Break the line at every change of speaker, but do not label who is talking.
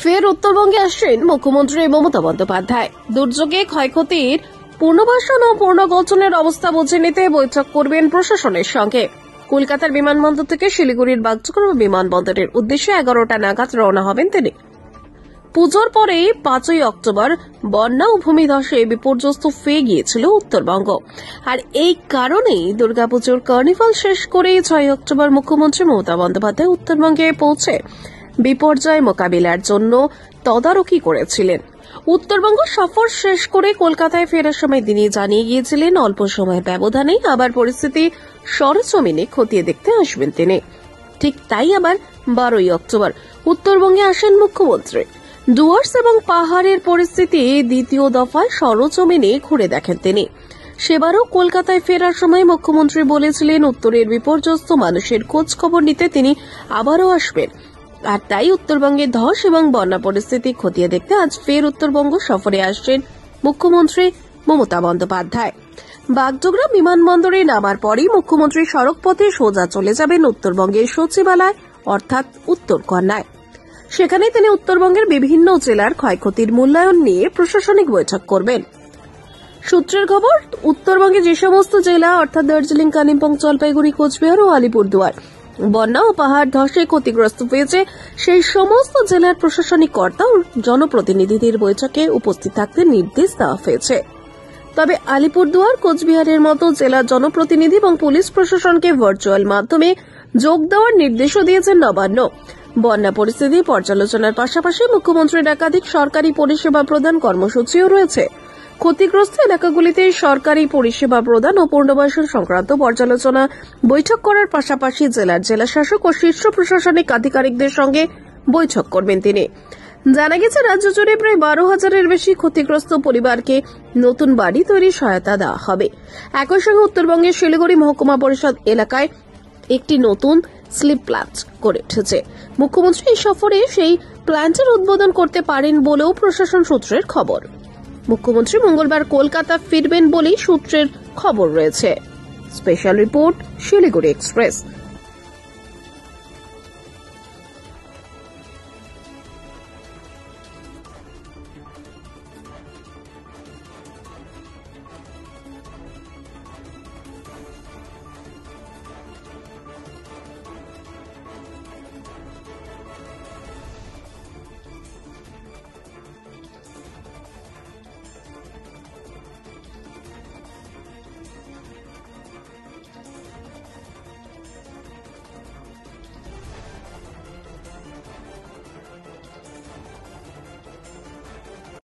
ফের উত্তরবঙ্গে আসছেন মুখ্যমন্ত্রী মমতা বন্দ্যোপাধ্যায়। দুর্যোগে ক্ষয়ক্ষতির পুনর্বাসন ও পুনর্গঠনের অবস্থা বুঝে নিতে বৈঠক করবেন প্রশাসনের সঙ্গে। কলকাতার বিমানবন্দর থেকে শিলিগুড়ির বাগডোগরা বিমানবন্দরের উদ্দেশ্যে 11টা নাগাদ রওনা হবেন তিনি। পুজোর পরে 5ই অক্টোবর বন্যা ও ভূমিধসে বিপর্যস্ত হয়ে গিয়েছিল উত্তরবঙ্গ। আর এই কারণেই দুর্গাপুজোর কার্নিভাল শেষ করে 6ই অক্টোবর মুখ্যমন্ত্রী মমতা বন্দ্যোপাধ্যায় উত্তরবঙ্গে পৌঁছে বিপর্যয় মোকাবিলার জন্য তদারকি করেছিলেন। উত্তরবঙ্গ সফর শেষ করে কলকাতায় ফেরার সময় তিনি জানিয়ে গিয়েছিলেন অল্প সময় ব্যবধানেই আবার পরিস্থিতি সরেজমিনে খতিয়ে দেখতে আসবেন তিনি। ঠিক তাই আবার 12ই অক্টোবর উত্তরবঙ্গে আসেন মুখ্যমন্ত্রী। ডুয়ার্স এবং পাহাড়ের পরিস্থিতি দ্বিতীয় দফায় সরেজমিনে ঘুরে দেখেন তিনি। সেবারও কলকাতায় ফেরার সময় মুখ্যমন্ত্রী বলেছিলেন উত্তরের বিপর্যস্ত মানুষের খোঁজ খবর নিতে তিনি আবারও আসবেন। আর তাই উত্তরবঙ্গের ধস এবং বন্যা পরিস্থিতি খতিয়ে দেখতে আজ ফের উত্তরবঙ্গ সফরে আসছেন মুখ্যমন্ত্রী মমতা বন্দ্যোপাধ্যায়। বাগডোগরা বিমানবন্দরে নামার পরই মুখ্যমন্ত্রী সড়ক পথে সোজা চলে যাবেন উত্তরবঙ্গের সচিবালয় অর্থাৎ উত্তরকন্যায়। সেখানে তিনি উত্তরবঙ্গের বিভিন্ন জেলার ক্ষয়ক্ষতির মূল্যায়ন নিয়ে প্রশাসনিক বৈঠক করবেন। সূত্রের খবর, উত্তরবঙ্গে যে সমস্ত জেলা অর্থাৎ দার্জিলিং, কালিম্পং, জলপাইগুড়ি, কোচবিহার ও আলিপুরদুয়ার বন্যা ও পাহাড় ধসে ক্ষতিগ্রস্ত হয়েছে, সেই সমস্ত জেলার প্রশাসনিক কর্তা ও জনপ্রতিনিধিদের বৈঠকে উপস্থিত থাকতে নির্দেশ দেওয়া হয়েছে। তবে আলিপুরদুয়ার, কোচবিহারের মতো জেলার জনপ্রতিনিধি এবং পুলিশ প্রশাসনকে ভার্চুয়াল মাধ্যমে যোগ দেওয়ার নির্দেশও দিয়েছেন নবান্ন। বন্যা পরিস্থিতি পর্যালোচনার পাশাপাশি মুখ্যমন্ত্রীর একাধিক সরকারি পরিষেবা প্রদান কর্মসূচিও রয়েছে। ক্ষতিগ্রস্ত এলাকাগুলিতে সরকারি পরিষেবা প্রদান ও পুনর্বাসন সংক্রান্ত পর্যালোচনা বৈঠক করার পাশাপাশি জেলার জেলাশাসক ও শীর্ষ প্রশাসনিক আধিকারিকদের সঙ্গে বৈঠক করবেন তিনি। জানা গেছে, রাজ্য জুড়ে প্রায় 12,000-এর বেশি ক্ষতিগ্রস্ত পরিবারকে নতুন বাড়ি তৈরির সহায়তা দেওয়া হবে। একই সঙ্গে উত্তরবঙ্গের শিলিগুড়ি মহকুমা পরিষদ এলাকায় একটি নতুন স্লিপ প্ল্যান্ট গড়ে উঠেছে। মুখ্যমন্ত্রী এই সফরে সেই প্ল্যান্টের উদ্বোধন করতে পারেন বলেও প্রশাসন সূত্রের খবর। মুখ্যমন্ত্রী মঙ্গলবার কলকাতা ফিরবেন বলেই সূত্রের খবর রয়েছে। Special report, Siliguri express.